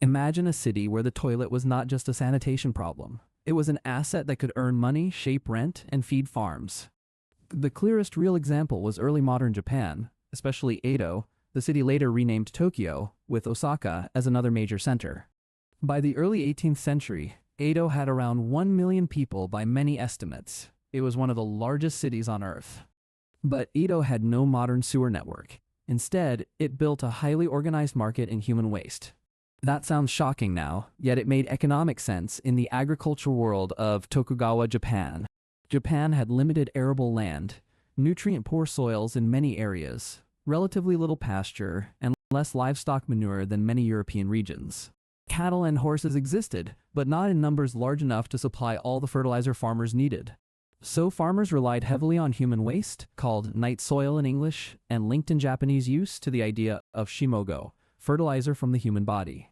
Imagine a city where the toilet was not just a sanitation problem. It was an asset that could earn money, shape rent, and feed farms. The clearest real example was early modern Japan, especially Edo, the city later renamed Tokyo, with Osaka as another major center. By the early 18th century, Edo had around 1 million people by many estimates. It was one of the largest cities on Earth. But Edo had no modern sewer network. Instead, it built a highly organized market in human waste. That sounds shocking now, yet it made economic sense in the agricultural world of Tokugawa Japan. Japan had limited arable land, nutrient-poor soils in many areas, relatively little pasture, and less livestock manure than many European regions. Cattle and horses existed, but not in numbers large enough to supply all the fertilizer farmers needed. So farmers relied heavily on human waste, called night soil in English, and linked in Japanese use to the idea of shimogo, fertilizer from the human body.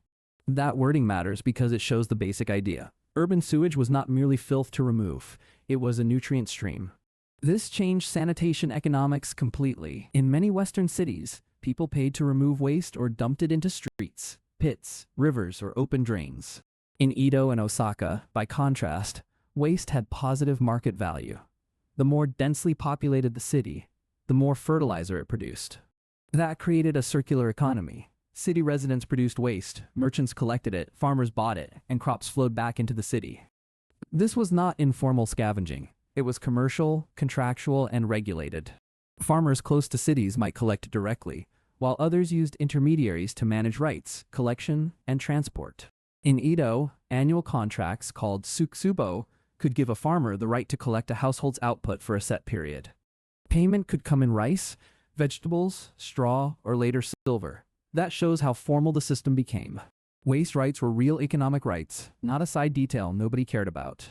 That wording matters because it shows the basic idea. Urban sewage was not merely filth to remove, it was a nutrient stream. This changed sanitation economics completely. In many Western cities, people paid to remove waste or dumped it into streets, pits, rivers, or open drains. In Edo and Osaka, by contrast, waste had positive market value. The more densely populated the city, the more fertilizer it produced. That created a circular economy. City residents produced waste, merchants collected it, farmers bought it, and crops flowed back into the city. This was not informal scavenging. It was commercial, contractual, and regulated. Farmers close to cities might collect directly, while others used intermediaries to manage rights, collection, and transport. In Edo, annual contracts called tsuksubo could give a farmer the right to collect a household's output for a set period. Payment could come in rice, vegetables, straw, or later silver. That shows how formal the system became. Waste rights were real economic rights, not a side detail nobody cared about.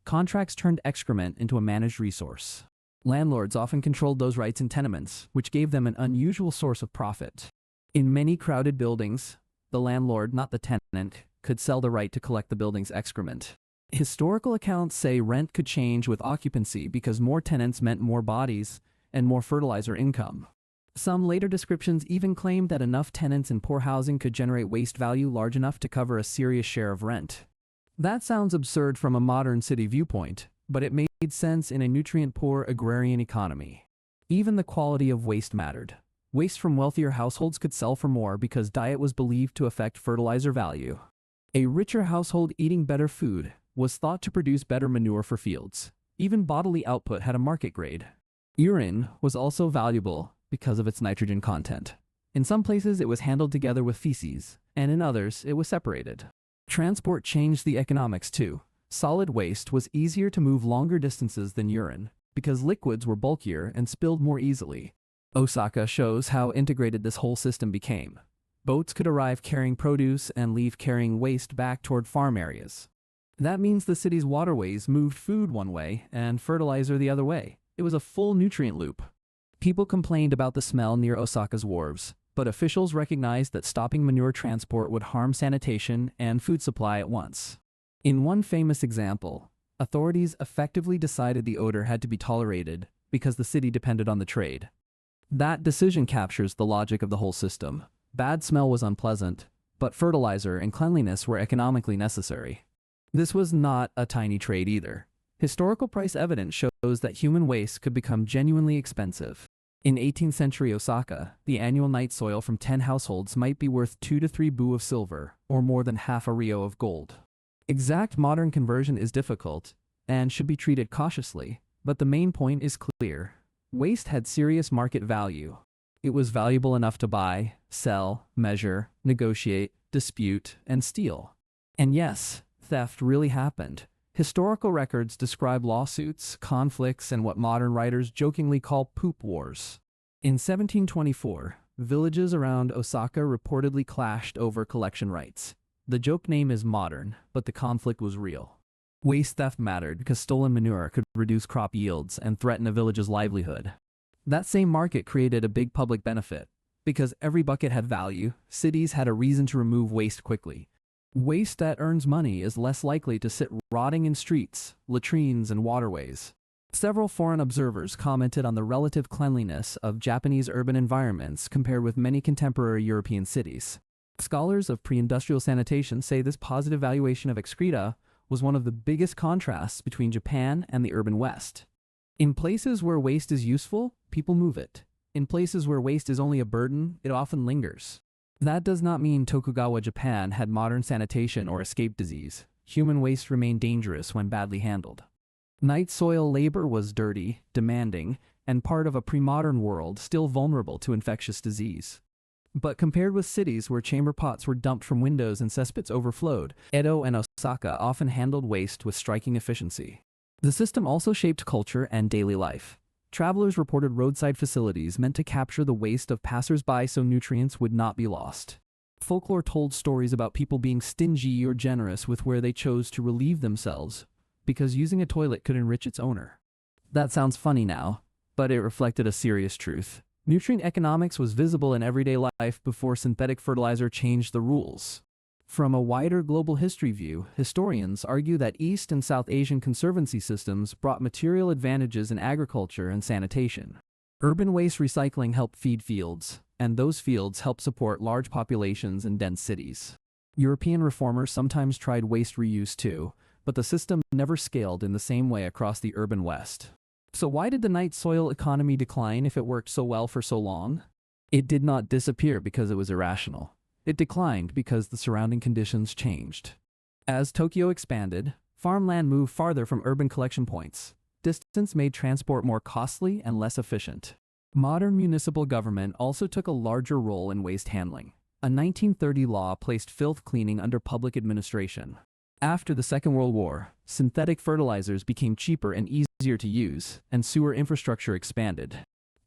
Contracts turned excrement into a managed resource. Landlords often controlled those rights in tenements, which gave them an unusual source of profit. In many crowded buildings, the landlord, not the tenant, could sell the right to collect the building's excrement. Historical accounts say rent could change with occupancy because more tenants meant more bodies and more fertilizer income. Some later descriptions even claimed that enough tenants in poor housing could generate waste value large enough to cover a serious share of rent. That sounds absurd from a modern city viewpoint, but it made sense in a nutrient-poor agrarian economy. Even the quality of waste mattered. Waste from wealthier households could sell for more because diet was believed to affect fertilizer value. A richer household eating better food was thought to produce better manure for fields. Even bodily output had a market grade. Urine was also valuable because of its nitrogen content. In some places it was handled together with feces, and in others it was separated. Transport changed the economics too. Solid waste was easier to move longer distances than urine, because liquids were bulkier and spilled more easily. Osaka shows how integrated this whole system became. Boats could arrive carrying produce and leave carrying waste back toward farm areas. That means the city's waterways moved food one way and fertilizer the other way. It was a full nutrient loop. People complained about the smell near Osaka's wharves, but officials recognized that stopping manure transport would harm sanitation and food supply at once. In one famous example, authorities effectively decided the odor had to be tolerated because the city depended on the trade. That decision captures the logic of the whole system. Bad smell was unpleasant, but fertilizer and cleanliness were economically necessary. This was not a tiny trade either. Historical price evidence shows that human waste could become genuinely expensive. In 18th century Osaka, the annual night soil from 10 households might be worth 2 to 3 bu of silver, or more than half a ryo of gold. Exact modern conversion is difficult, and should be treated cautiously, but the main point is clear. Waste had serious market value. It was valuable enough to buy, sell, measure, negotiate, dispute, and steal. And yes, theft really happened. Historical records describe lawsuits, conflicts, and what modern writers jokingly call poop wars. In 1724, villages around Osaka reportedly clashed over collection rights. The joke name is modern, but the conflict was real. Waste theft mattered because stolen manure could reduce crop yields and threaten a village's livelihood. That same market created a big public benefit. Because every bucket had value, cities had a reason to remove waste quickly. Waste that earns money is less likely to sit rotting in streets, latrines, and waterways. Several foreign observers commented on the relative cleanliness of Japanese urban environments compared with many contemporary European cities. Scholars of pre-industrial sanitation say this positive valuation of excreta was one of the biggest contrasts between Japan and the urban West. In places where waste is useful, people move it. In places where waste is only a burden, it often lingers. That does not mean Tokugawa Japan had modern sanitation or escaped disease. Human waste remained dangerous when badly handled. Night soil labor was dirty, demanding, and part of a pre-modern world still vulnerable to infectious disease. But compared with cities where chamber pots were dumped from windows and cesspits overflowed, Edo and Osaka often handled waste with striking efficiency. The system also shaped culture and daily life. Travelers reported roadside facilities meant to capture the waste of passers-by so nutrients would not be lost. Folklore told stories about people being stingy or generous with where they chose to relieve themselves, because using a toilet could enrich its owner. That sounds funny now, but it reflected a serious truth. Nutrient economics was visible in everyday life before synthetic fertilizer changed the rules. From a wider global history view, historians argue that East and South Asian conservancy systems brought material advantages in agriculture and sanitation. Urban waste recycling helped feed fields, and those fields helped support large populations in dense cities. European reformers sometimes tried waste reuse too, but the system never scaled in the same way across the urban West. So why did the night soil economy decline if it worked so well for so long? It did not disappear because it was irrational. It declined because the surrounding conditions changed. As Tokyo expanded, farmland moved farther from urban collection points. Distance made transport more costly and less efficient. Modern municipal government also took a larger role in waste handling. A 1930 law placed filth cleaning under public administration. After the Second World War, synthetic fertilizers became cheaper and easier to use, and sewer infrastructure expanded.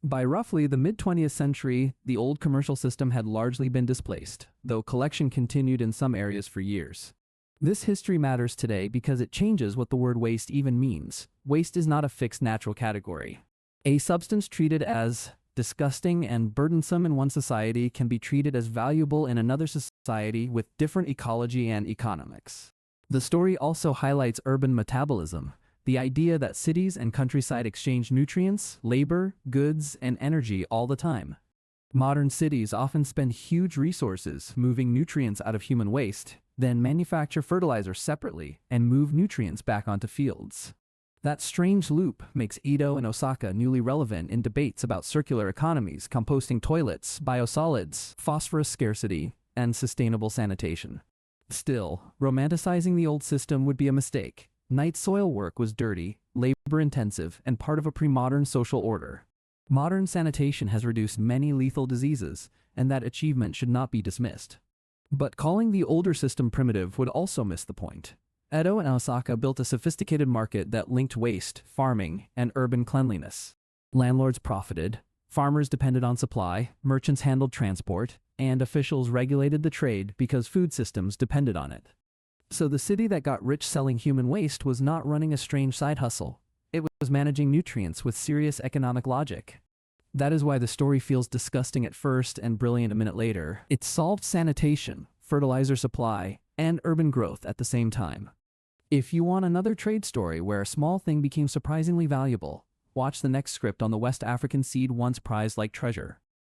By roughly the mid-20th century, the old commercial system had largely been displaced, though collection continued in some areas for years. This history matters today because it changes what the word waste even means. Waste is not a fixed natural category. A substance treated as disgusting and burdensome in one society can be treated as valuable in another society with different ecology and economics. The story also highlights urban metabolism, the idea that cities and countryside exchange nutrients, labor, goods, and energy all the time. Modern cities often spend huge resources moving nutrients out of human waste, then manufacture fertilizer separately and move nutrients back onto fields. That strange loop makes Edo and Osaka newly relevant in debates about circular economies, composting toilets, biosolids, phosphorus scarcity, and sustainable sanitation. Still, romanticizing the old system would be a mistake. Night soil work was dirty, labor-intensive, and part of a pre-modern social order. Modern sanitation has reduced many lethal diseases, and that achievement should not be dismissed. But calling the older system primitive would also miss the point. Edo and Osaka built a sophisticated market that linked waste, farming, and urban cleanliness. Landlords profited, farmers depended on supply, merchants handled transport, and officials regulated the trade because food systems depended on it. So the city that got rich selling human waste was not running a strange side hustle. It was managing nutrients with serious economic logic. That is why the story feels disgusting at first and brilliant a minute later. It solved sanitation, fertilizer supply, and urban growth at the same time. If you want another trade story where a small thing became surprisingly valuable, watch the next script on the West African seed once prized like treasure.